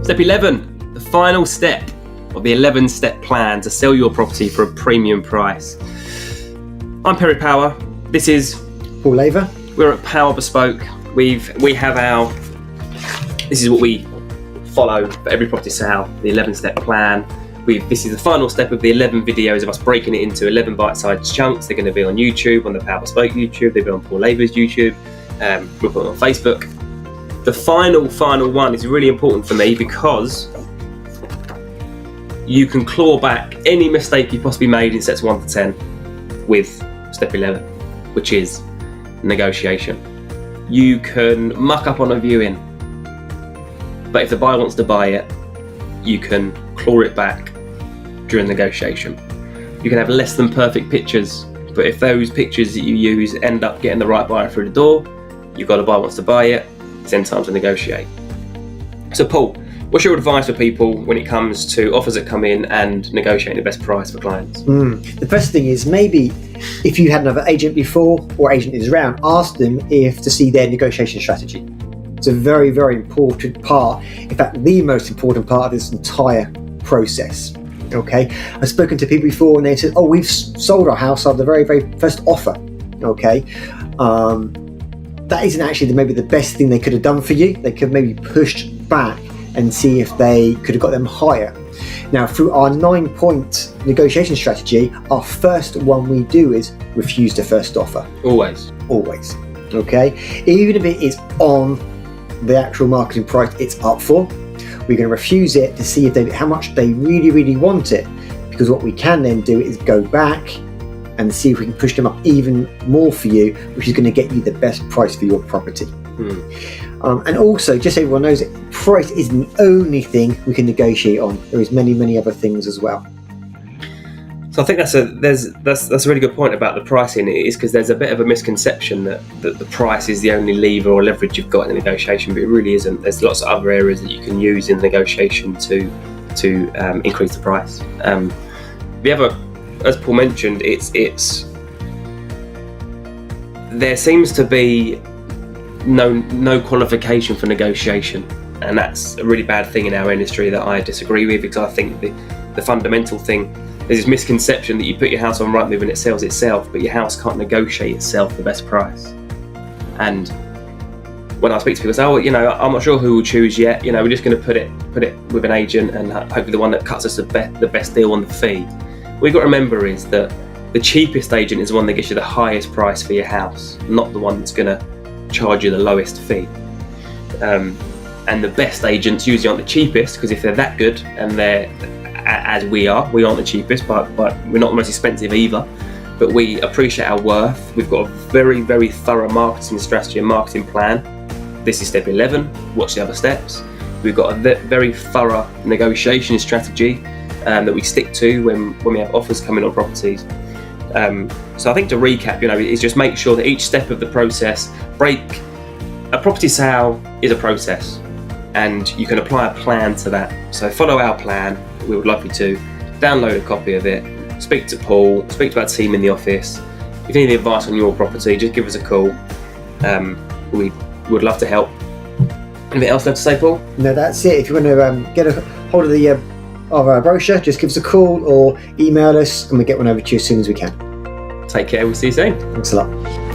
Step 11, the final step of the 11-step plan to sell your property for a premium price. I'm Perry Power. This is Paul Laver. We're at Power Bespoke. We have our. This is what we follow for every property sale. The 11-step plan. This is the final step of the 11 videos of us breaking it into 11 bite-sized chunks. They're going to be on YouTube, on the Power Bespoke YouTube. They'll be on Paul Laver's YouTube. We'll put them on Facebook. The final one is really important for me because you can claw back any mistake you possibly made in steps 1 to 10 with step 11, which is negotiation. You can muck up on a viewing, but if the buyer wants to buy it, you can claw it back during negotiation. You can have less than perfect pictures, but if those pictures that you use end up getting the right buyer through the door, you've got a buyer wants to buy it, it's then time to negotiate. So Paul, what's your advice for people when it comes to offers that come in and negotiating the best price for clients? The first thing is, maybe if you had another agent before or agent is around, ask them to see their negotiation strategy. It's a very, very important part, in fact the most important part of this entire process. Okay, I've spoken to people before and they said, oh, we've sold our house on the very, very first offer. Okay, that isn't actually maybe the best thing they could have done for you. They could maybe pushed back and see if they could have got them higher. Now, through our 9-point negotiation strategy, our first one we do is refuse the first offer. Always. Okay, even if it is on the actual marketing price it's up for, we're going to refuse it to see how much they really, really want it, because what we can then do is go back and see if we can push them up even more for you, which is going to get you the best price for your property. And also, just so everyone knows, price isn't the only thing we can negotiate on. There is many, many other things as well. So I think that's a really good point about the pricing. It is because there's a bit of a misconception that the price is the only lever or leverage you've got in the negotiation, but it really isn't. There's lots of other areas that you can use in the negotiation to increase the price. The other, as Paul mentioned, it's there seems to be no qualification for negotiation, and that's a really bad thing in our industry that I disagree with, because I think the fundamental thing. There's this misconception that you put your house on Rightmove and it sells itself, but your house can't negotiate itself the best price. And when I speak to people, say, "Oh, I'm not sure who we'll choose yet. We're just going to put it with an agent, and hopefully the one that cuts us the best deal on the fee." What you've got to remember is that the cheapest agent is the one that gets you the highest price for your house, not the one that's going to charge you the lowest fee. And the best agents usually aren't the cheapest, because if they're that good and they're as we aren't the cheapest, but we're not the most expensive either, but we appreciate our worth. We've got a very, very thorough marketing strategy and marketing plan. This is step 11. Watch the other steps. We've got a very thorough negotiation strategy that we stick to when we have offers coming on properties. So I think to recap, is just make sure that each step of the process, a property sale is a process, and you can apply a plan to that. So follow our plan. We would love you to download a copy of it, speak to Paul, speak to our team in the office. If you need any advice on your property, just give us a call. We would love to help. Anything else left to say, Paul? No, that's it. If you want to get a hold of our brochure, just give us a call or email us and we'll get one over to you as soon as we can. Take care, we'll see you soon. Thanks a lot.